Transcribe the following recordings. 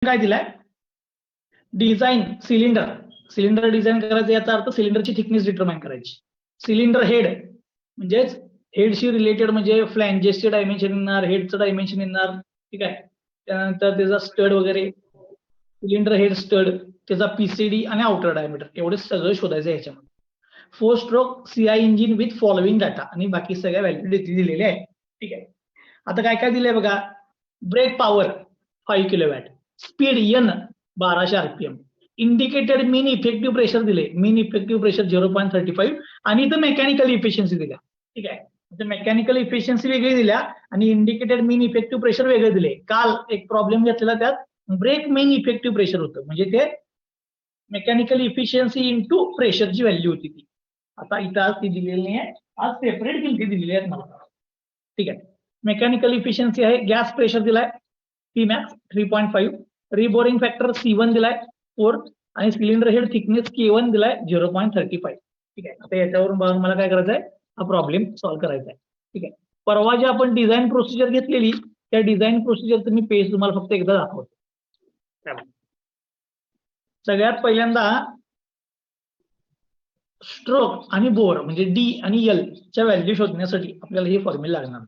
काय दिलाय design cylinder design करायचं, याचा अर्थ सिलेंडरची थिकनेस डिटरमाइन करायची. सिलेंडर हेड म्हणजेच हेडशी रिलेटेड म्हणजे फ्लॅंजेसचे डायमेन्शन येणार, हेडचं डायमेन्शन येणार, ठीक आहे. त्यानंतर त्याचा स्टड वगैरे, सिलेंडर हेड स्टड, त्याचा पीसीडी आणि आउटर डायमीटर एवढे सगळं शोधायचं आहे ह्याच्यामध्ये. 4 stroke CI engine with following data आणि बाकी सगळ्या व्हॅल्यू दिलेल्या आहेत, ठीक आहे. आता काय काय दिलंय बघा. Brake power 5 kilowatt, speed N 1200 RPM, indicated mean effective pressure दिले, मीन इफेक्टिव्ह प्रेशर 0.35 आणि इथं मेकॅनिकल इफिशियन्सी दिल्या, ठीक आहे. मेकॅनिकल इफिशियन्सी वेगळी दिल्या आणि इंडिकेटेड मीन इफेक्टिव्ह प्रेशर वेगळे दिले. काल एक प्रॉब्लेम घेतलेला, त्यात ब्रेक मीन इफेक्टिव्ह प्रेशर होतं, म्हणजे ते मेकॅनिकल इफिशियन्सी इंटू प्रेशरची व्हॅल्यू होती ती. आता इथं आज ती दिलेली नाही आहे, आज सेपरेट किमती दिलेल्या आहेत मला, ठीक आहे. मेकॅनिकल इफिशियन्सी आहे, गॅस प्रेशर दिलाय Pmax 3.5, रिबोरिंग फॅक्टर C1 दिलाय 4 आणि सिलेंडर हेड थिकनेस K1 दिलाय 0.35, ठीक आहे. आता याच्यावरून बघा मला काय करायचं आहे, हा प्रॉब्लेम सॉल्व्ह करायचा आहे, ठीक आहे. परवा जे आपण डिझाईन प्रोसिजर घेतलेली, त्या डिझाईन प्रोसिजरचं मी पेज तुम्हाला फक्त एकदा दाखवतो. सगळ्यात पहिल्यांदा स्ट्रोक आणि बोर म्हणजे डी आणि एल च्या व्हॅल्यू शोधण्यासाठी आपल्याला हे फॉर्म्युला लागणार,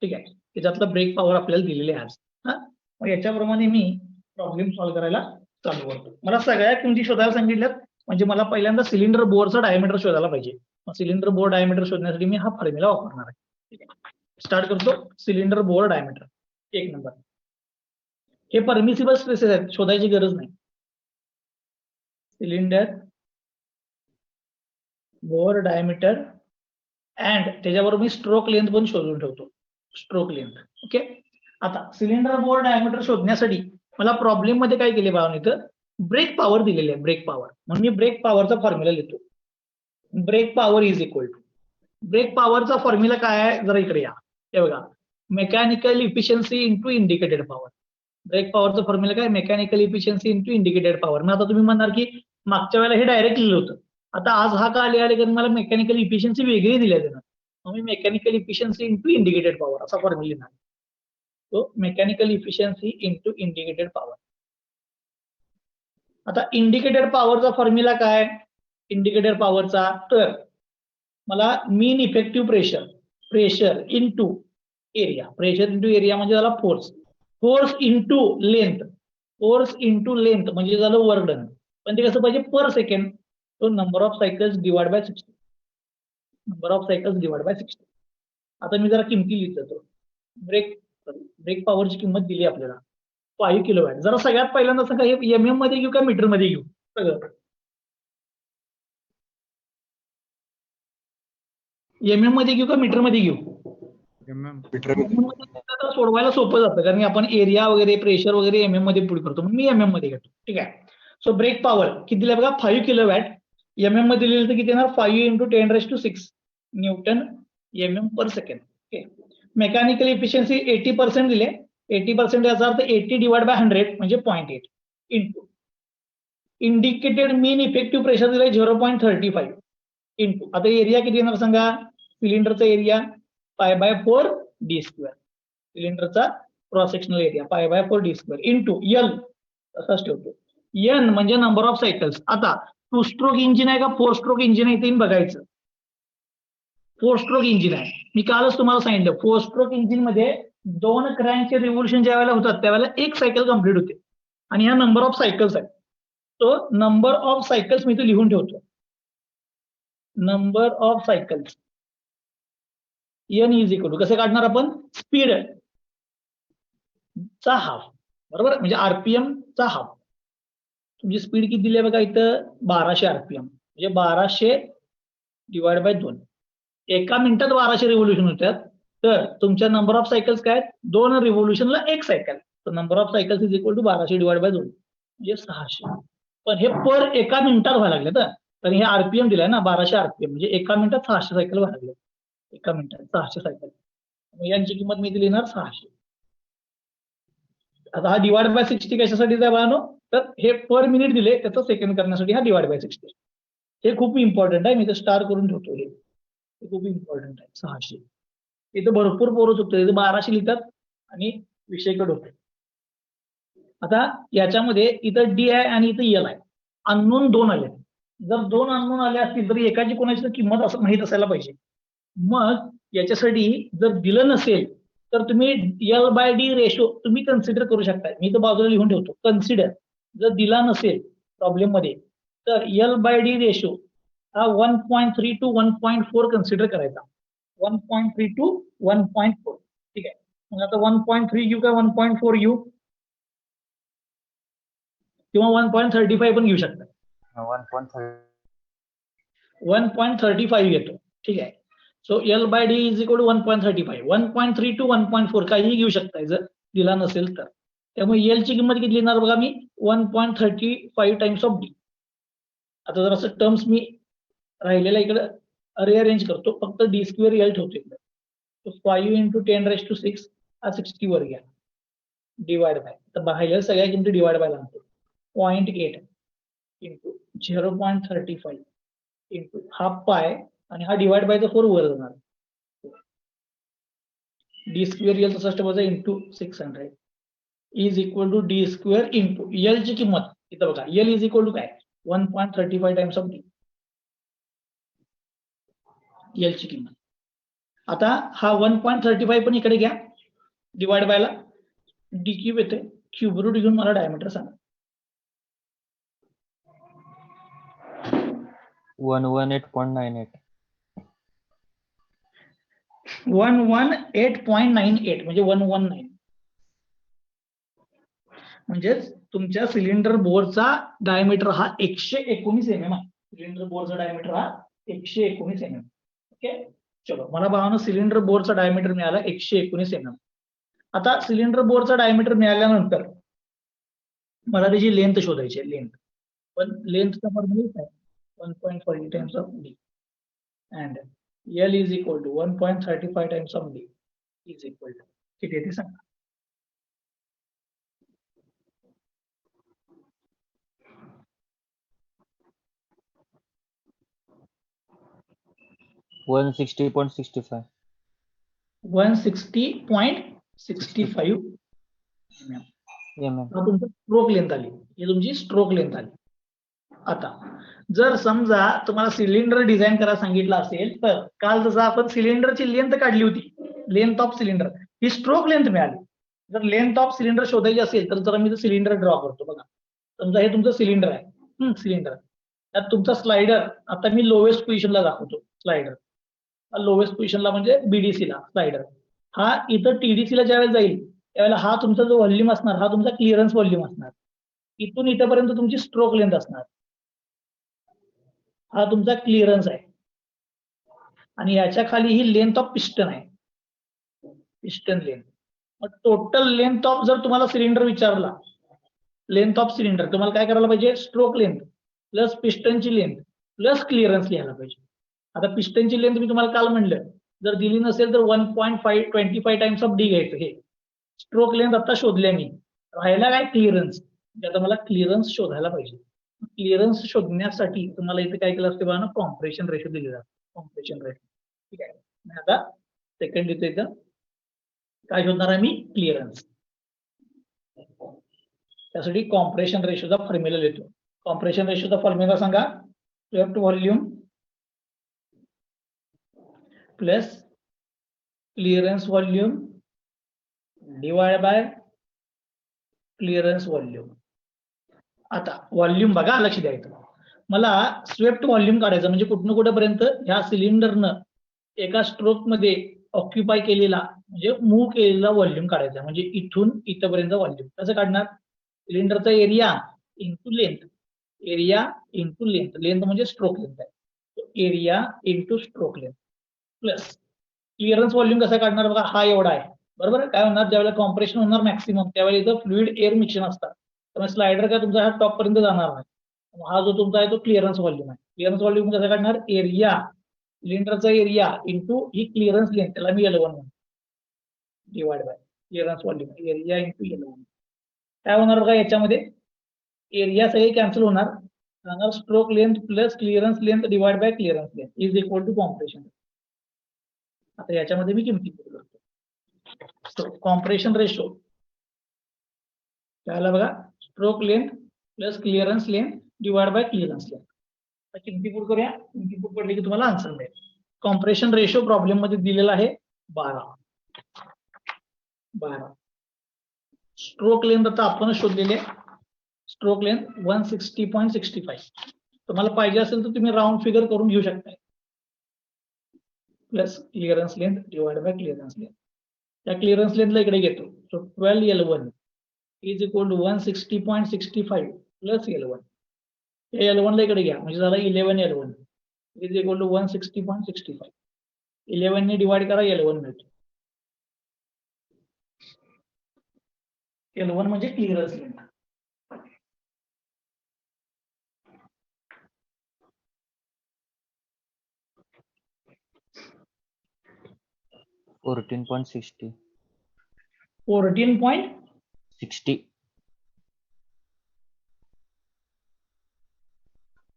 ठीक आहे. त्याच्यातलं ब्रेक पॉवर आपल्याला दिलेले आहे आज. मग याच्याप्रमाणे मी प्रॉब्लेम सॉल्व्ह करायला चालू करतो. मला सगळ्या किमती शोधायला सांगितल्यात, म्हणजे मला पहिल्यांदा सिलेंडर बोरचा डायमीटर शोधायला पाहिजे. मग सिलेंडर बोर डायमीटर शोधण्यासाठी मी हा फॉर्म्युला वापरणार आहे, ठीक आहे. स्टार्ट करतो. Cylinder bore diameter 1 number. हे परमिसिबल स्ट्रेसेस आहेत, शोधायची गरज नाही. सिलेंडर बोर डायमीटर अँड त्याच्याबरोबर मी स्ट्रोक लेंथ पण शोधून ठेवतो, स्ट्रोक लेंथ, ओके. आता सिलेंडर बोर डायमीटर शोधण्यासाठी मला प्रॉब्लेम मध्ये काय केले बघा, इथं ब्रेक पॉवर दिलेली आहे, ब्रेक पॉवर. म्हणून मी ब्रेक पॉवरचा फॉर्म्युला लिहितो. Brake power is equal to, brake पॉवरचा फॉर्म्युला काय आहे, जरा इकडे या, हे बघा, mechanical efficiency into indicated power. Brake पॉवरचा फॉर्म्युला काय, mechanical efficiency into indicated power. मग आता तुम्ही म्हणणार की मागच्या वेळेला हे डायरेक्ट लिहिलं होतं, आता आज हा का लिहायला, कारण मला मेकॅनिकल इफिशियन्सी वेगळी दिली आहे. मग मी mechanical efficiency into indicated power असा फॉर्म्युला लिहिणार. तो mechanical efficiency into indicated power. आता इंडिकेटेड पॉवरचा फॉर्म्युला काय, इंडिकेटेड पॉवरचा, तर मला mean effective pressure into area, pressure into area म्हणजे झाला फोर्स, फोर्स इंटू लेंथ म्हणजे झालं वर्क डन. पण ते कसं पाहिजे, पर सेकंड. तो number of cycles divide by 60, number of cycles divide by 60. आता मी जरा किमती लिहितो. ब्रेक पॉवरची किंमत दिली आपल्याला 5 किलोवॅट. जरा सगळ्यात पहिल्यांदा सांगा, हे MM मध्ये घेऊ का मीटर मध्ये घेऊ, सगळं MM मध्ये घेऊ का मीटर मध्ये घेऊ? सोडवायला सोपं जातं, कारण आपण एरिया वगैरे प्रेशर वगैरे MM मध्ये पुढे करतो, म्हणून मी MM मध्ये घेतो, ठीक आहे. सो ब्रेक पॉवर किती दिलं बघा, 5 किलोवॅट. MM मध्ये लिहिलं तर किती येणार, 5 × 10⁶ न्यूटन MM पर सेकंड, ओके. मेकॅनिकल इफिशियन्सी 80% दिले, 80% याचा अर्थ 80 डिवाइड बाय 100 म्हणजे 0.8 into indicated mean effective pressure दिले 0.35 इंटू, आता एरिया किती येणार सांगा, सिलेंडरचा एरिया π/4 d², सिलेंडरचा cross sectional area π/4 d² into L, तसाच ठेवतो. एन म्हणजे नंबर ऑफ सायकल्स. आता 2 स्ट्रोक इंजिन आहे का 4 स्ट्रोक इंजिन आहे ते बघायचं. 4 स्ट्रोक इंजिन आहे, मी कालच तुम्हाला सांगितलं, 4 स्ट्रोक इंजिन मध्ये 2 क्रँकचे रिव्होल्यूशन ज्या वेळेला होतात त्यावेळेला 1 सायकल कंप्लीट होते, आणि ह्या नंबर ऑफ सायकल्स आहेत. तो नंबर ऑफ सायकल्स मी इथे लिहून ठेवतो, number of cycles N is equal to, कसं काढणार आपण, स्पीड चा हाफ, बरोबर, म्हणजे आरपीएम चा हाफ. तुमची स्पीड किती दिली आहे बघा इथं, 1200 आरपीएम, म्हणजे 1200 डिवाइड बाय 2. एका मिनिटात 1200 रिव्होल्यूशन होतात, तर तुमच्या नंबर ऑफ सायकल्स काय आहेत, 2 रिव्होल्यूशनला 1 सायकल, तर number of cycles is equal to 1200 divide by 2 म्हणजे 600. पण हे पर एका मिनिटात व्हायला लागले, तर हे आरपीएम दिलाय ना 1200 आरपीएम, म्हणजे एका मिनिटात 600 सायकल व्हायला लागले, एका मिनिटात 600 सायकल. यांची किंमत मी दिली येणार 600. आता हा डिवाइड बाय 60 कशासाठी बाळांनो, तर हे पर मिनिट दिले त्याचं सेकंड करण्यासाठी हा डिवाइड बाय 60. हे खूप इम्पॉर्टंट आहे, मी तर स्टार करून ठेवतो, हे खूप इम्पॉर्टंट आहे. 600 इथं भरपूर पोरं चुकतात, इथं 1200 लिहितात आणि विषय कट होतो. आता याच्यामध्ये इथं डी आहे आणि इथं एल आहे, अननोन 2 आले. जर 2 अननोन आले असतील तर एकाची कोणाची किंमत असं माहित असायला पाहिजे. मग याच्यासाठी जर दिलं नसेल तर तुम्ही एल बाय डी रेशो तुम्ही कन्सिडर करू शकता. मी तर बाजूला लिहून ठेवतो कन्सिडर. जर दिला नसेल प्रॉब्लेम मध्ये तर एल बाय डी रेशो हा 1.3 to 1.4 कन्सिडर करायचा. 1.3 to 1.4. ठीक आहे. मग आता 1.3 घेऊ का 1.4 घेऊ किंवा 1.35 पण घेऊ शकता. 1.35 घेतो. ठीक आहे. So L by D is equal to 1.35. 1.3 to 1.4 काहीही घेऊ शकताय जर दिला नसेल तर. त्यामुळे एल ची किंमत किती लिहिणार बघा मी 1.35 टाइम्स ऑफ डी. आता जर असं टर्म्स मी राहिलेला इकडे रिअरेंज करतो, फक्त डी स्क्वेअर एल ठेवतो इकडे. 5 into 10⁶ हा 60 वर घ्या डिवाइड बाय. तर बाहेर सगळ्या किमती डिवाइड बाय लागतो. 0.8 इंटू 0.35 इंटू हाफ पाय आणि हा डिवाइड बाय 4 वर जाणार. डी स्क्वेअर एल तसंच ठेवायचं into 600 is equal to D square into L ची किंमत इथं बघा. एल इज इक्वल टू काय 1.35 टाइम्स ऑफ डी. एल ची किंमत. आता हा 1.35 पण इकडे घ्या डिवाइड बायला. डी क्यूब येते, क्यूब रूट घेऊन मला डायमीटर सांगा. 118.98. 118.98 म्हणजे 119. म्हणजेच तुमच्या सिलेंडर बोरचा डायमीटर हा 119 mm आहे. सिलेंडर बोरचा डायमीटर हा 119 mm. ओके. चलो मला भावानं सिलेंडर बोरचा डायमीटर मिळाला 119 mm. आता सिलेंडर बोरचा डायमीटर मिळाल्यानंतर मला त्याची लेंथ शोधायची आहे. लेंथ पण लेंथचा फॉर्म्युला काय 1.40 times of D and L is equal to 1.35 times of D is equal to किती आहे ते सांगा. 160.65. 160.65 mm. हा तुमची स्ट्रोक लेंथ आली. ही तुमची स्ट्रोक लेंथ आली. आता जर समजा तुम्हाला सिलेंडर डिझाईन करायला सांगितलं असेल तर काल जसं आपण सिलेंडरची लेंथ काढली होती, length of cylinder, he stroke length मिळाली. जर लेंथ ऑफ सिलेंडर शोधायची असेल तर जरा मी सिलेंडर ड्रॉ करतो बघा. समजा हे तुमचं सिलेंडर आहे. सिलेंडर त्यात तुमचा स्लायडर आता मी लोवेस्ट पोझिशनला दाखवतो. स्लायडर लोवेस्ट पोझिशनला म्हणजे बीडीसी ला स्लायडर हा इथं टीडीसी ला ज्यावेळेला जाईल त्यावेळेला हा तुमचा जो व्हॉल्यूम असणार हा तुमचा क्लिअरन्स व्हॉल्यूम असणार. इथून इथपर्यंत तुमची स्ट्रोक लेंथ असणार. हा तुमचा क्लिअरन्स आहे आणि याच्या खाली ही लेंथ ऑफ पिस्टन आहे. Piston length. मग टोटल लेंथ ऑफ जर तुम्हाला सिलेंडर विचारला, लेंथ ऑफ सिलेंडर तुम्हाला काय करायला पाहिजे स्ट्रोक लेंथ प्लस पिस्टनची लेंथ प्लस क्लिअरन्स लिहायला पाहिजे. आता पिस्टनची लेंथ मी तुम्हाला काल म्हणलं जर दिली नसेल तर 1.25 टाइम्स ऑफ डी घ्यायचं. हे स्ट्रोक लेंथ आता शोधल्या मी. राहिला काय क्लिअरन्स. आता मला क्लिअरन्स शोधायला पाहिजे. क्लिअरन्स शोधण्यासाठी तुम्हाला इथे काय केलं असते बघा ना कॉम्प्रेशन रेशो दिले जातात. Compression ratio. ठीक आहे. आता सेकंड इथे इथं काय शोधणार आहे मी क्लिअरन्स. त्यासाठी कॉम्प्रेशन रेशोचा फॉर्म्युला लिहितो. कॉम्प्रेशन रेशोचा फॉर्म्युला सांगा. Swept volume plus clearance volume divide by clearance volume. आता व्हॉल्यूम बघा लक्ष द्यायचं. मला स्वेप्ट व्हॉल्यूम काढायचं म्हणजे कुठनं कुठेपर्यंत ह्या सिलेंडरनं एका स्ट्रोक मध्ये ऑक्युपाय केलेला म्हणजे मूव्ह केलेला व्हॉल्यूम काढायचा. म्हणजे इथून इथपर्यंत व्हॉल्यूम कसं काढणार. सिलेंडरचा area into length. Area into length. Length म्हणजे स्ट्रोक लेंथ आहे. Area into stroke length plus clearance volume कसा काढणार बघा. हा एवढा आहे बरोबर. काय होणार ज्यावेळेला कॉम्प्रेशन होणार मॅक्सिमम त्यावेळेला इथं फ्लुइड एअर मिक्शन असतात. त्यामुळे स्लायडर काय तुमचा हा टॉप पर्यंत जाणार नाही. हा जो तुमचा आहे तो क्लिअरन्स व्हॉल्यूम आहे. क्लिअरन्स व्हॉल्यूम कसा काढणार एरिया सिलेंडरचा एरिया इंटू ही क्लिअरन्स लेंथ त्याला मी L1 म्हणतो divide by clearance volume area into L1. काय होणार बघा याच्यामध्ये एरिया सगळे कॅन्सल होणार. Stroke length plus clearance length divide by clearance length is equal to compression. आता याच्यामध्ये मी किमती करतो. कॉम्प्रेशन रेशो त्याला बघा stroke length plus clearance length divide by clearance length. किमती पुट करूया. किमती पुट पडली की तुम्हाला आन्सर मिळेल. कॉम्प्रेशन रेशो प्रॉब्लेम मध्ये दिलेला आहे 12. स्ट्रोक लेंथ आता आपण शोधलेली आहे. Stroke length 160.65. तुम्हाला पाहिजे असेल तर तुम्ही राऊंड फिगर करून घेऊ शकता. Plus clearance length divide by clearance length. त्या क्लिअरन्स लेंथला इकडे घेतो. So 12L1 is equal to 160.65 plus L1. L1 ला इकडे घ्या म्हणजे झाला 11L1 इज इक्वल टू 160.65. 11 ने डिवाइड करा L1 मिळतो. L1 म्हणजे क्लिअरन्स लेंथ. $14.60. 14.60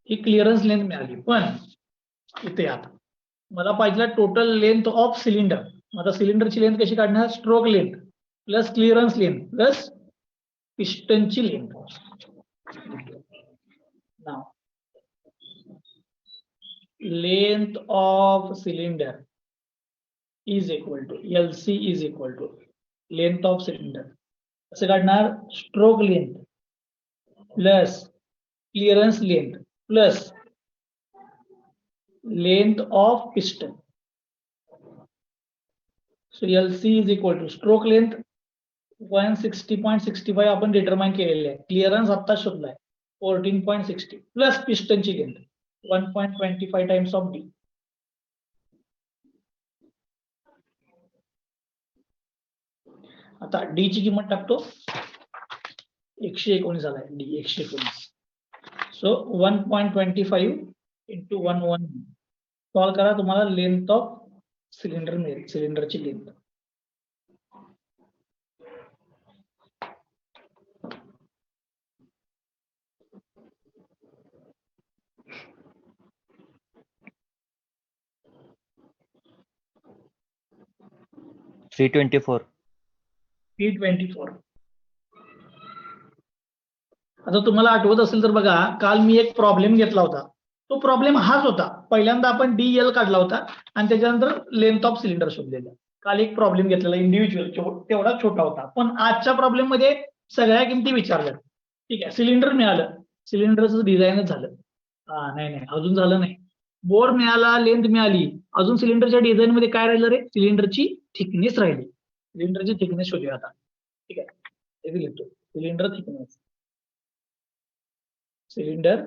ही क्लिअरन्स लेंथ मिळाली. पण इथे आता मला पाहिजे टोटल लेंथ ऑफ सिलेंडर. आता सिलेंडरची लेंथ कशी काढणार. Stroke length plus clearance length plus पिस्टनची लेंथ. नाव length of cylinder is equal to LC is equal to length of cylinder. कसं काढणार. Stroke length plus clearance length plus length of piston. So LC is equal to stroke length 160.65 आपण determine केलेले आहे. Clearance आता शोधलाय 14.60 plus पिस्टनची length 1.25 times of D. आता D ची किंमत टाकतो. 119 आलाय D 119. सो 1.25 इंटू 1 सॉल्व करा. तुम्हाला लेंथ ऑफ सिलेंडर मिळेल. सिलेंडरची लेंथ $324. 324. आता तुम्हाला आठवत असेल तर बघा काल मी एक प्रॉब्लेम घेतला होता. तो प्रॉब्लेम हाच होता. पहिल्यांदा आपण DL काढला होता आणि त्याच्यानंतर लेंथ ऑफ सिलेंडर शोधलेला. काल एक प्रॉब्लेम घेतलेला इंडिव्हिज्युअल तेवढा छोटा होता. पण आजच्या प्रॉब्लेम मध्ये सगळ्या किमती विचारल्या. ठीक आहे. सिलेंडर मिळालं. सिलेंडरचं डिझाईनच झालं. नाही अजून झालं नाही. बोर मिळाला लेंथ मिळाली. अजून सिलेंडरच्या डिझाईन मध्ये काय राहिलं रे. सिलेंडरची थिकनेस राहिली. सिलेंडरची थिकनेस शोधूया आता. ठीक आहे. हे लिहितो. Cylinder thickness. Cylinder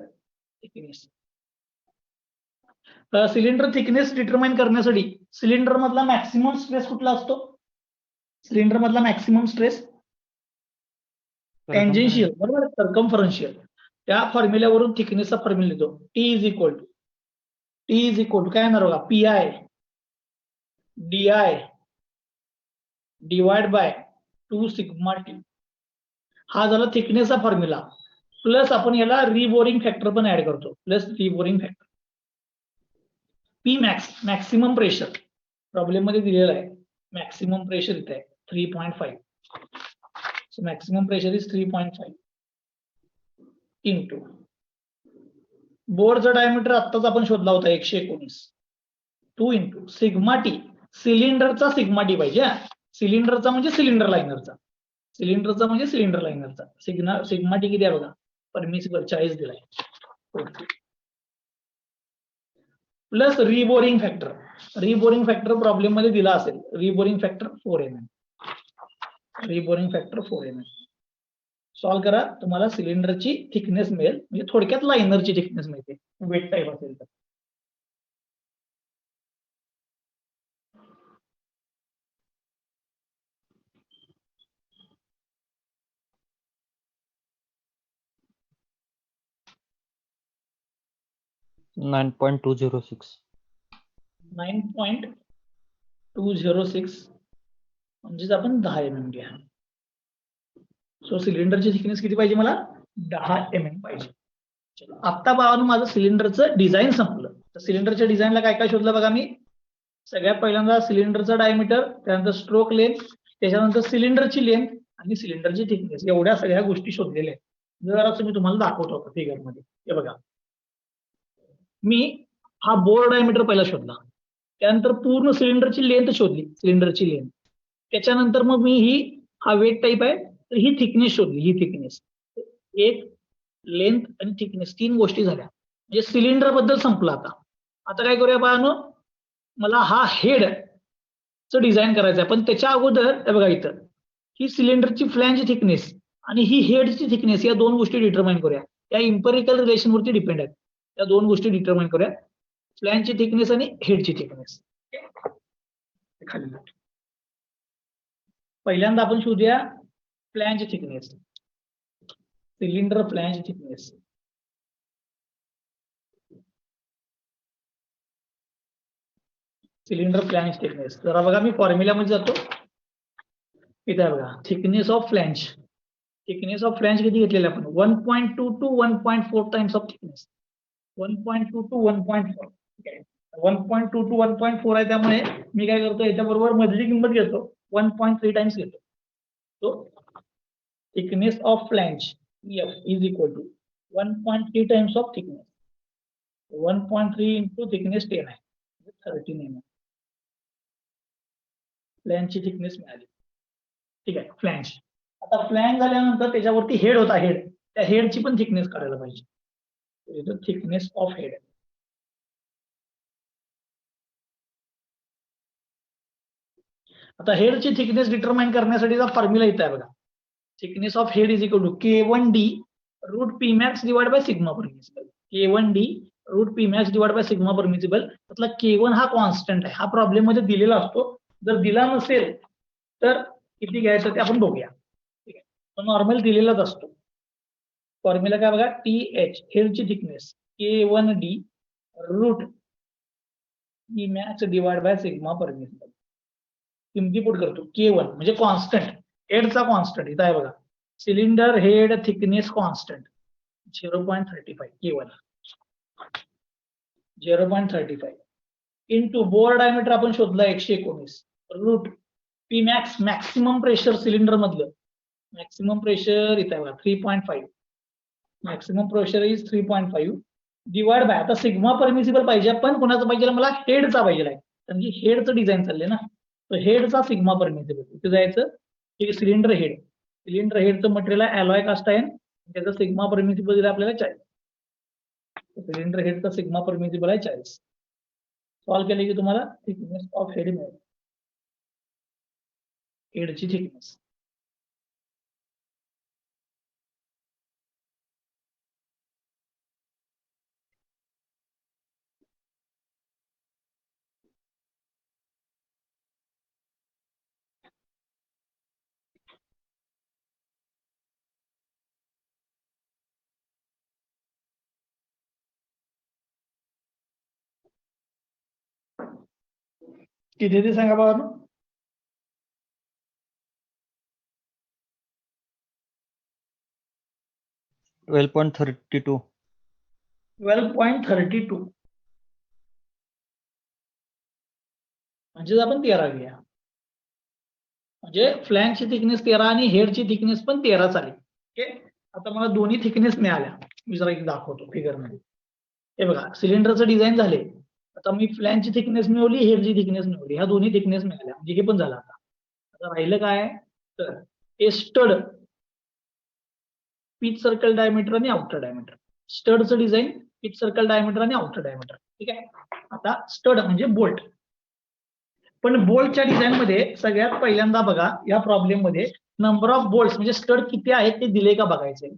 thickness. Cylinder thickness determine करण्यासाठी सिलेंडर मधला मॅक्सिमम स्ट्रेस कुठला असतो. सिलेंडर मधला मॅक्सिमम स्ट्रेस टँजेन्शियल बरोबर. सर्कम्फरन्शियल. त्या फॉर्म्युल्यावरून थिकनेसचा फॉर्म्युला लिहितो. T इज इक्वल टू काय येणार बघा PI DI divide by 2 sigma T. हा झाला थिकनेसचा फॉर्म्युला. प्लस आपण याला रिबोरिंग फॅक्टर पण ऍड करतो. Plus reboring factor. P max maximum pressure problem मध्ये दिलेला आहे. मॅक्सिमम प्रेशर इथे आहे 3.5. So maximum pressure is 3.5 into बोरचा डायमीटर आत्ताच आपण शोधला होता 119. 2 इंटू सिग्मा T. सिलेंडरचा सिग्मा T पाहिजे. सिलेंडरचा म्हणजे सिलेंडर लाइनरचा. सिलेंडरचा म्हणजे सिलेंडर लाइनरचा. सिग्मा T किती आहे बघा. परमिसिबल 40 दिलाय. Plus reboring factor. Reboring factor problem मध्ये दिला असेल. Reboring factor 4 mm. Reboring factor 4 mm. Solve करा. तुम्हाला सिलेंडरची थिकनेस मिळेल. म्हणजे थोडक्यात लाइनरची थिकनेस मिळते वेट टाईप असेल तर. $9.206. 9.206 म्हणजेच आपण 10 mm घ्या. सो सिलेंडरची थिकनेस किती पाहिजे मला 10 mm पाहिजे. आता बाबांनो माझं सिलेंडरचं डिझाईन संपलं. तर सिलेंडरच्या डिझाईनला काय काय शोधलं बघा मी. सगळ्यात पहिल्यांदा सिलेंडरचा डायमीटर, त्यानंतर स्ट्रोक लेंथ, त्याच्यानंतर सिलेंडरची लेंथ आणि सिलेंडरची थिकनेस एवढ्या सगळ्या गोष्टी शोधलेल्या आहेत. जर असं मी तुम्हाला दाखवतो फिगर मध्ये, हे बघा, मी हा बोर डायमीटर पहिला शोधला, त्यानंतर पूर्ण सिलेंडरची लेंथ शोधली, सिलेंडरची लेंथ, त्याच्यानंतर मग मी हा वेट टाईप आहे तर ही थिकनेस शोधली, ही थिकनेस, एक लेंथ आणि थिकनेस 3 गोष्टी झाल्या, म्हणजे सिलेंडर बद्दल संपलं. आता काय करूया बाळांनो, मला हा हेड च डिझाईन करायचं आहे, पण त्याच्या अगोदर हे बघा इथं ही सिलेंडरची फ्लॅंज थिकनेस आणि ही हेडची थिकनेस या 2 गोष्टी डिटरमाइन करूया. या इम्पेरिकल रिलेशन वरती डिपेंड आहेत, या 2 गोष्टी डिटरमाइन करूया, फ्लॅंजची थिकनेस आणि हेडची थिकनेस. खाली पहिल्यांदा आपण शोधूया flange thickness, cylinder flange thickness. Cylinder flange thickness जरा बघा, मी फॉर्म्युल्यामध्ये जातो, इथे आहे बघा, thickness of flange. Thickness of flange किती घेतलेले आपण, 1.2 to 1.4 times of thickness, 1.2 to 1.4. 1.2 to 1.4 आहे, त्यामुळे मी काय करतो, याच्याबरोबर मधली किंमत घेतो, 1.3 टाइम्स घेतो. तो thickness of flange F is equal to 1.3 times of thickness, 1.3 into thickness 10 आहे, 13 mm फ्लॅंजची थिकनेस मिळाली. ठीक आहे, फ्लॅंज. आता फ्लॅंज झाल्यानंतर त्याच्यावरती हेड होता, हेड, त्या हेडची पण थिकनेस काढायला पाहिजे, थिकनेस ऑफ हेड. आता हेडची थिकनेस डिटरमाइन करण्यासाठीचा फॉर्म्युला इथं आहे बघा, thickness of head is equal to K1D root P max divide by sigma permissible. K1D root P max divide by sigma permissible. त्यातला K1 हा कॉन्स्टंट आहे, हा प्रॉब्लेम मध्ये दिलेला असतो, जर दिला नसेल तर किती घ्यायचं ते आपण बघूया. ठीक आहे, तो नॉर्मल दिलेलाच असतो. फॉर्म्युला काय बघा, TH हेडची thickness K1D root P max divide by sigma permissible. किमती पुट करतो, K1 म्हणजे कॉन्स्टंट, हेडचा कॉन्स्टंट इथं आहे बघा, cylinder head thickness constant 0.35 K1, 0.35 into bore diameter आपण शोधला 119 root P max maximum pressure cylinder मधलं, मॅक्सिमम प्रेशर इथं आहे बघा 3.5, maximum pressure is 3.5 divide by, आता सिग्मा परमिसिबल पाहिजे, पण कोणाचं पाहिजे, मला हेडचा पाहिजे आहे, कारण की हेडचं डिझाईन चाललंय ना, तर हेडचा सिग्मा परमिसिबल इथे जायचं, की सिलेंडर हेड, सिलेंडर हेडचं मटेरियल आहे अलोय कास्ट आहे, त्याचा सिग्मा परमिसिबल दिला आपल्याला 40, सिलेंडर हेडचा सिग्मा परमिसिबल आहे 40. सॉल्व केले की तुम्हाला थिकनेस ऑफ हेड मिळेल, हेडची थिकनेस. किती ते सांगा बाबा, 12.32. 12.32 म्हणजे आपण 13 घेऊया, म्हणजे फ्लॅंजची थिकनेस 13 आणि हेडची थिकनेस पण 13 आली. ओके, आता मला दोन्ही थिकनेस मिळाल्या, मी जरा एक दाखवतो फिगर मध्ये. हे बघा, सिलेंडरचं डिझाईन झाले, आता मी फ्लॅंजची थिकनेस मिळवली, हेडची थिकनेस मिळवली, ह्या दोन्ही थिकनेस मिळाल्या, म्हणजे हे पण झालं. आता राहिलं काय, तर हे स्टड, पिच सर्कल डायमीटर आणि आउटर डायमीटर, स्टडचं डिझाईन पिच सर्कल डायमीटर आणि आउटर डायमीटर. ठीक आहे, आता स्टड म्हणजे बोल्ट, पण बोल्टच्या डिझाईन मध्ये सगळ्यात पहिल्यांदा बघा, या प्रॉब्लेम मध्ये नंबर ऑफ बोल्ट म्हणजे स्टड किती आहेत ते दिले का बघायचे,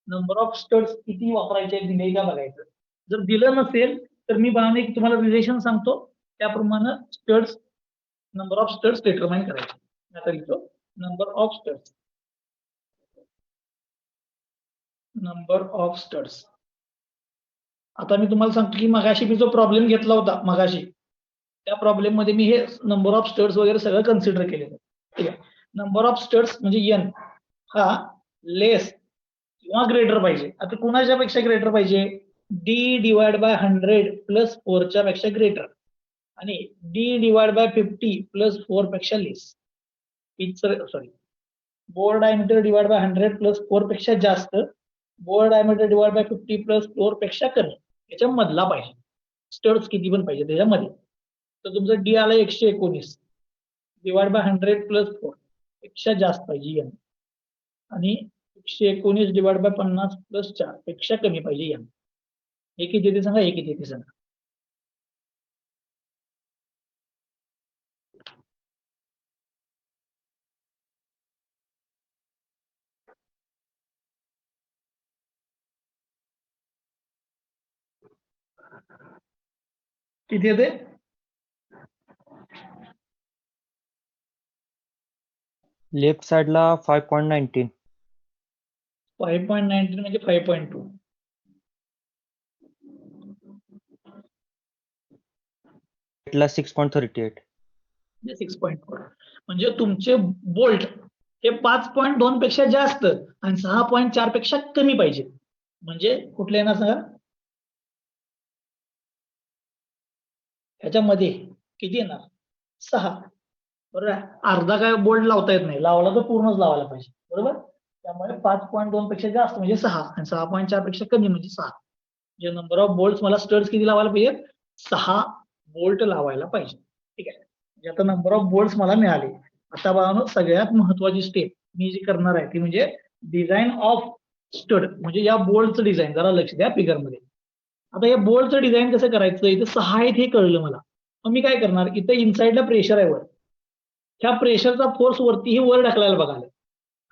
नंबर ऑफ स्टड्स किती वापरायचे दिले का बघायचं. जर दिलं नसेल तर मी बनवणे की तुम्हाला रिलेशन सांगतो, त्याप्रमाणे studs, number of studs determine करायचे. आता लिहितो number of studs, number of studs. आता मी तुम्हाला सांगतो की मगाशी मी जो प्रॉब्लेम घेतला होता मगाशी, त्या प्रॉब्लेम मध्ये मी हे नंबर ऑफ स्टड्स वगैरे सगळं कन्सिडर केलेलं. ठीक आहे, नंबर ऑफ स्टड्स म्हणजे एन हा लेस किंवा ग्रेटर पाहिजे. आता कुणाच्या पेक्षा ग्रेटर पाहिजे, डी डिवाइड बाय 100 प्लस 4च्या पेक्षा ग्रेटर आणि डी डिवाइड बाय 50 प्लस 4 पेक्षा less. Sorry, bore diameter divide by 100 plus 4 पेक्षा जास्त, bore diameter divide by 50 plus 4 पेक्षा कमी, याच्या मधला पाहिजे. स्टड्स किती पण पाहिजे त्याच्यामध्ये. तर तुमचं डी आलं 119 डिवाइड बाय 100 प्लस 4 पेक्षा जास्त पाहिजे एम, आणि 119 डिवाइड बाय 50 प्लस 4 पेक्षा कमी पाहिजे एम. हे किती येते सांगा, हे किती येते सांगा. किती येते? लेफ्ट साइडला 5.19. 5.19 म्हणजे 5.2. ला 6.38. 6.4 म्हणजे तुमचे बोल्ट हे 5.2 पेक्षा जास्त आणि 6.4 पेक्षा कमी पाहिजे. म्हणजे कुठले येणार सांगा, ह्याच्यामध्ये किती येणार? 6. बरोबर आहे. अर्धा काय बोल्ट लावता येत नाही, लावला तर पूर्णच लावायला पाहिजे. बरोबर. त्यामुळे 5.2 पेक्षा जास्त म्हणजे 6 आणि 6.4 पेक्षा कमी म्हणजे 6. जे नंबर ऑफ बोल्ट मला स्टड्स किती लावायला पाहिजे? 6 बोल्ट लावायला पाहिजे. ठीक आहे. म्हणजे आता नंबर ऑफ बोल्ट मला मिळाले. आता बघा, सगळ्यात महत्वाची स्टेप मी जी करणार आहे ती म्हणजे डिझाईन ऑफ स्टड, म्हणजे या बोल्टचं डिझाईन. जरा लक्ष द्या फिगर मध्ये. आता या बोल्टचं डिझाईन कसं करायचं, इथे 6 आहेत हे कळलं मला. मग मी काय करणार, इथे इनसाइडला प्रेशर आहे वर, ह्या प्रेशरचा फोर्स वरतीही वर ढकलायला बघायला,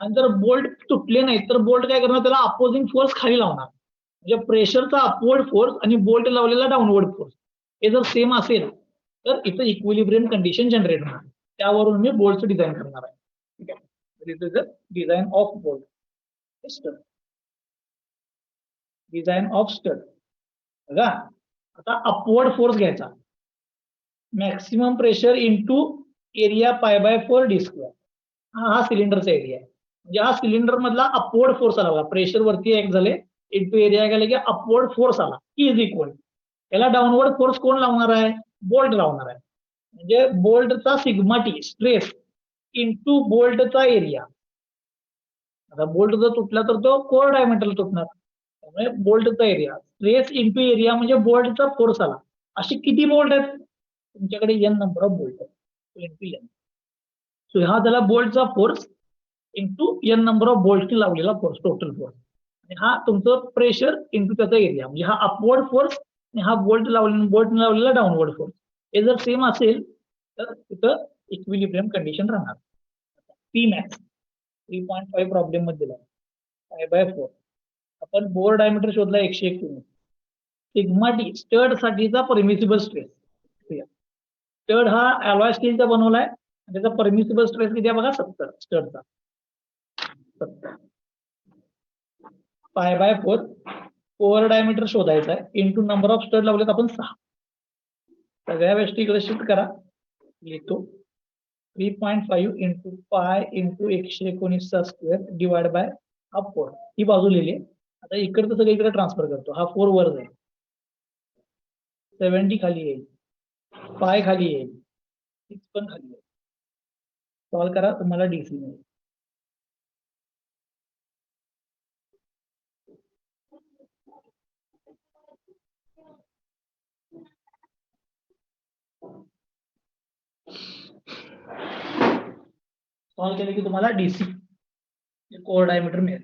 आणि जर बोल्ट तुटले नाही तर बोल्ट काय करणार, त्याला अपोजिंग फोर्स खाली लावणार. म्हणजे प्रेशरचा अपवर्ड फोर्स आणि बोल्ट लावलेला डाऊनवर्ड फोर्स हे जर सेम असेल तर इथं इक्विलिब्रियम कंडिशन जनरेट होणार. त्यावरून मी बोल्टचं डिझाईन करणार आहे. ठीक आहे. Design of bolt stud. Design of stud बघा. आता अपवर्ड फोर्स घ्यायचा, maximum pressure into area π/4 d square. हा सिलेंडरचा एरिया आहे. म्हणजे हा सिलेंडर मधला अपवर्ड फोर्स आला बघा, प्रेशर वरती ऍक्ट झाले इंटू एरिया गेले की अपवर्ड फोर्स आला, इज इक्वल. याला डाऊनवर्ड फोर्स कोण लावणार आहे? बोल्ट लावणार आहे. म्हणजे बोल्टचा सिग्मा टी स्ट्रेस इंटू बोल्टचा एरिया. आता बोल्ट जर तुटला तर तो कोर डायमीटर तुटणार. त्यामुळे बोल्टचा एरिया स्ट्रेस इंटू एरिया म्हणजे बोल्टचा फोर्स आला. असे किती बोल्ट आहेत तुमच्याकडे? एन नंबर ऑफ बोल्ट आहे इंटू एन. सो हा झाला बोल्टचा force into N number of bolt लावलेला फोर्स, टोटल फोर्स. आणि हा तुमचं प्रेशर इंटू त्याचा एरिया, म्हणजे हा अपवर्ड फोर्स आणि हा बोल्ट लावलेला डाऊनवर्ड फोर्स. हे जर सेम असेल तर तिथं इक्विलिब्रियम कंडिशन राहणार. पी मॅक्स 3.5 प्रॉब्लेम मध्ये दिला π/4. आपण बोर डायमीटर शोधला 101 युनिट. सिग्मा टी स्टड साठीचा परमिसिबल स्ट्रेस. स्टड हा अलॉय स्टीलचा बनवलाय, त्याचा परमिसिबल स्ट्रेस किती आहे बघा, 70. स्टडचा 70 π/4. ओव्हर डायमीटर शोधायचा आहे इंटू नंबर ऑफ स्टड लावलेत आपण 6. सगळ्या गोष्टी इकडे शिफ्ट करा, लिहितो 3.5 इंटू पाय इंटू 119 चा स्क्वेअर डिवाइड बाय हा 4. ही बाजू लिहिली. आता इकडचं सगळं इकडे ट्रान्सफर करतो. हा 4 वर जाईल, 70 खाली येईल, पाय खाली येईल, 6 पण खाली येईल. सॉल्व करा, तुम्हाला डीसी मिळेल. सॉल्व केले की तुम्हाला डीसी कोर डायमीटर मिळेल.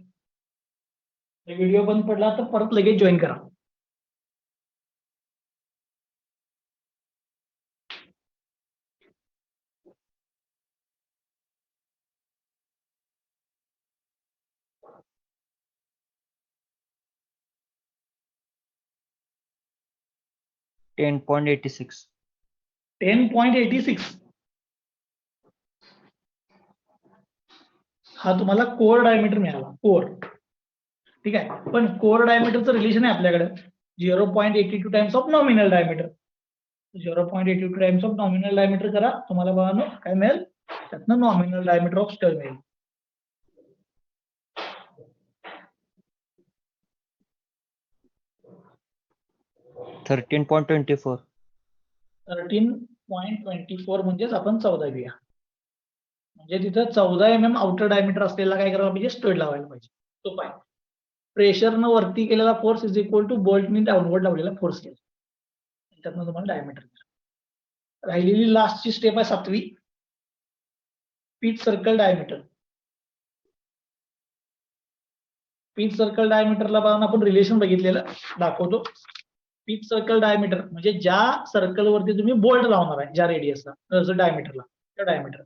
व्हिडिओ बंद पडला तर परत लगेच जॉईन करा. टेन 10.86. 10.86 हा तुम्हाला कोर डायमीटर मिळाला, कोर. ठीक आहे. पण कोर डायमीटरचं रिलेशन आहे आपल्याकडे 0.82 times of nominal diameter. 0.82 times of nominal diameter करा, तुम्हाला बघा काय मिळेल, त्यातनं नॉमिनल डायमीटर ऑफ स्टड मिळेल. थर्टीन 13.24. 13.24 म्हणजेच आपण 14 घेऊया. म्हणजे तिथं 14 mm आउटर डायमीटर असलेला काय करायला पाहिजे, स्टड लावायला पाहिजे. तो पाय प्रेशरनं वरती केलेला फोर्स इज इक्वल टू बोल्टनी डाऊनवर्ड लावलेला फोर्स केला. त्यातनं तुम्हाला डायमीटर. राहिलेली लास्टची स्टेप आहे 7वी, pitch circle diameter. Pitch circle डायमीटरला पाहून आपण रिलेशन बघितलेलं दाखवतो. पिच सर्कल डायमीटर म्हणजे ज्या सर्कलवरती तुम्ही बोल्ट लावणार आहे, ज्या रेडियसला डायमीटरला, त्या डायमीटर.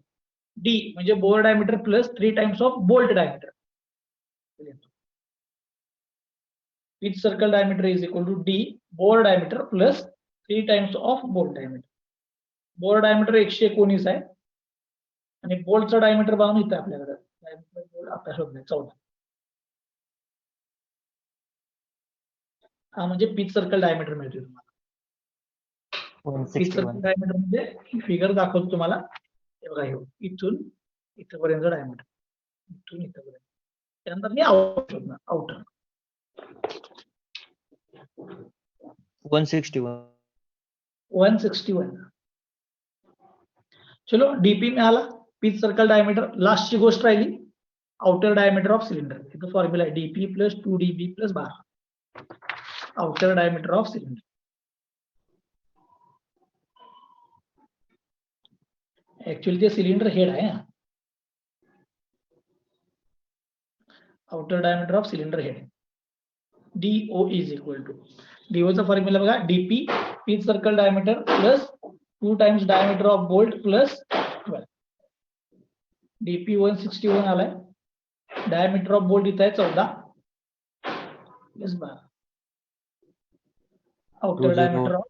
डी म्हणजे bore diameter plus 3 times of bolt diameter. Pitch circle diameter is equal to D bore diameter plus 3 times of bolt diameter. Bore diameter 119 आहे आणि बोल्टचा डायमीटर पाहून इथं आपल्याकडे आपल्या शोधणे 14. हा म्हणजे पिच सर्कल डायमीटर मिळतो तुम्हाला. पिच सर्कल डायमीटर म्हणजे फिगर दाखवतो तुम्हाला. हे बघा, इथून इथपर्यंत डायमीटर, इथून इथपर्यंत. त्यानंतर मी आउटर शोधणार, आउटर 161. चलो डीपी मिळाला. Pitch circle diameter. लास्टची गोष्ट राहिली आउटर डायमीटर ऑफ सिलेंडर. इथं फॉर्म्युला आहे DP plus 2dB plus 12. Outer diameter of cylinder. Actually ते सिलेंडर हेड आहे. Outer diameter of cylinder head DO is equal to, डीओचा फॉर्म्युला बघा, DP pitch circle diameter plus 2 times diameter of bolt plus 12. DP 161 आलाय. Diameter of bolt इथं आहे 14 plus 12. Outer diameter of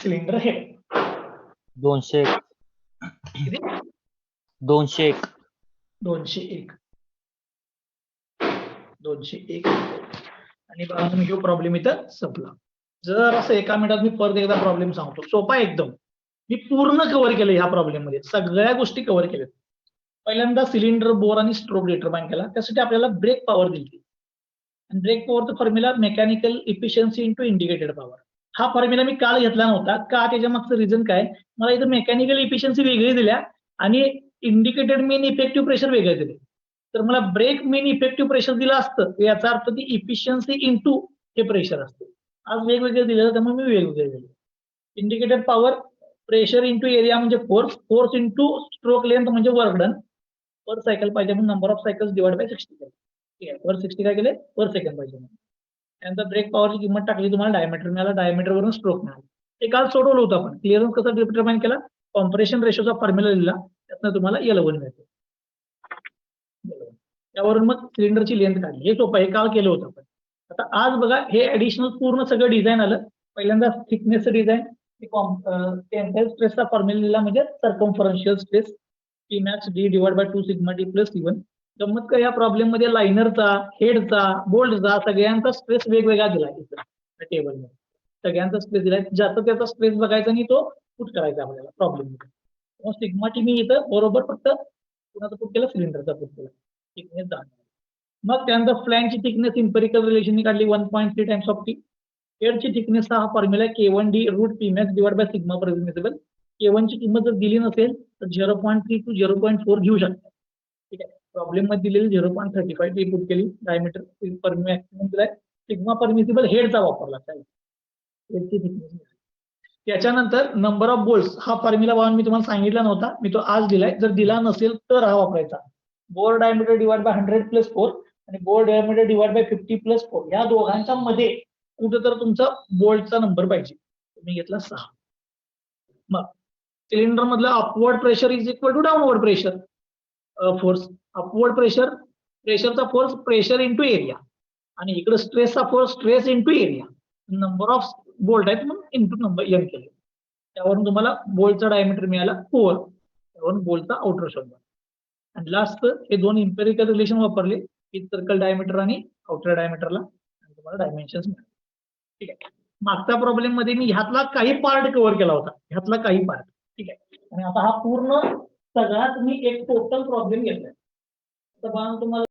cylinder head 201. 201 आणि बघा मी जो problem इथं संपला. जर असं एका मिनिटात मी परत एकदा प्रॉब्लेम सांगतो, सोपा एकदम. मी पूर्ण कव्हर केलं ह्या प्रॉब्लेम मध्ये, सगळ्या गोष्टी कव्हर केल्यात. पहिल्यांदा सिलेंडर बोर आणि स्ट्रोक डिटरमाइन केला. त्यासाठी आपल्याला ब्रेक पॉवर दिली आणि ब्रेक पॉवरचा formula mechanical efficiency into indicated power. हा फॉर्म्युला मी काल घेतला नव्हता का, त्याच्या मागचं रिझन काय, मला इथं मेकॅनिकल इफिशियन्सी वेगळी दिल्या आणि इंडिकेटेड मीन इफेक्टिव्ह प्रेशर वेगळे दिले. तर मला ब्रेक मीन इफेक्टिव्ह प्रेशर दिलं असतं, याचा अर्थ ती इफिशियन्सी इंटू हे प्रेशर असते. आज वेगवेगळे दिलेलं, त्यामुळे मी वेगवेगळे दिले. Indicated power pressure into area म्हणजे force, force into stroke length म्हणजे वर्क डन पर सायकल पाहिजे म्हणून number of cycles divide by 60 केले. ठीक आहे, पर 60 काय केले, पर सेकंड पाहिजे म्हणून. त्यानंतर ब्रेक पॉवरची किंमत टाकली, तुम्हाला डायमीटर मिळाला, डायमीटर वरून स्ट्रोक मिळाला. ते काल सोडवलं होतं आपण. क्लिअरन्स कसा डिटरमाइन केला, कॉम्प्रेशन रेशोचा फॉर्म्युला लिहिला, त्यातनं तुम्हाला L1 मिळते. त्यावरून मग सिलेंडरची लेंथ काढली. हे सोपं, हे काल केलं होतं आपण. आता आज बघा, हे ऍडिशनल पूर्ण सगळं डिझाईन आलं. पहिल्यांदा थिकनेसचं डिझाईन, टेन्साईल स्ट्रेसचा फॉर्म्युला लिहिला म्हणजे circumferential stress Tmax D divide by 2 sigma D plus C1. गंमत का, या प्रॉब्लेम मध्ये लाइनरचा, हेडचा, बोल्टचा सगळ्यांचा स्ट्रेस वेगवेगळा दिलाय इथं टेबलमध्ये. सगळ्यांचा स्ट्रेस दिलाय, ज्याचा त्याचा स्ट्रेस बघायचा आणि तो पुट करायचा आपल्याला प्रॉब्लेम मध्ये. सिग्मा टी मी इथं बरोबर फक्त कुणाचा पुट केला, सिलेंडरचा पुट केला. थिकनेस जाणं. मग त्यानंतर फ्लॅनची थिकनेस इम्पेरिकल रिलेशन काढली 1.3 टाइम्स ऑफ टी. हेडची थिकनेसचा हा formula K1D root Tmax divide by sigma permissible. K1 ची किंमत जर दिली नसेल तर 0.3 to 0.4 घेऊ शकता. ठीक आहे, प्रॉब्लेम मध्ये दिलेली 0.35 टी पुट केली. डायमीटर मॅक्सिमम दिलाय. सिग्मा परमिसिबल हेडचा वापरला हेडची थिकनेस. त्याच्यानंतर नंबर ऑफ बोल्ट्स हा फॉर्म्युला पाहून मी तुम्हाला सांगितला नव्हता, मी तो आज दिलाय. जर दिला नसेल तर हा वापरायचा. Bore diameter divide by 100 plus 4 आणि bore diameter divide by 50 plus 4 या दोघांच्या मध्ये कुठं तर तुमचा बोल्टचा नंबर पाहिजे. मी घेतला 6. मग सिलेंडर मधला upward pressure is equal to downward pressure force. Upward pressure, प्रेशरचा फोर्स प्रेशर इंटू एरिया आणि इकडे स्ट्रेसचा force stress into area. Number of bolt आहेत म्हणून इंटू नंबर एन केले. त्यावरून तुम्हाला बोल्टचा डायमीटर मिळाला 4. त्यावरून बोल्टचा आउटर शोधला. आणि लास्ट हे दोन इम्पेरिकल रिलेशन वापरले, पिच सर्कल डायमीटर आणि आउटर डायमीटरला, आणि तुम्हाला डायमेन्शन्स मिळाले. ठीक आहे, मागच्या प्रॉब्लेम मध्ये मी ह्यातला काही पार्ट कव्हर केला होता, ह्यातला काही पार्ट. ठीक आहे, आणि आता हा पूर्ण सगळा तुम्ही एक टोटल प्रॉब्लेम घेतलाय. तर तुम्हाला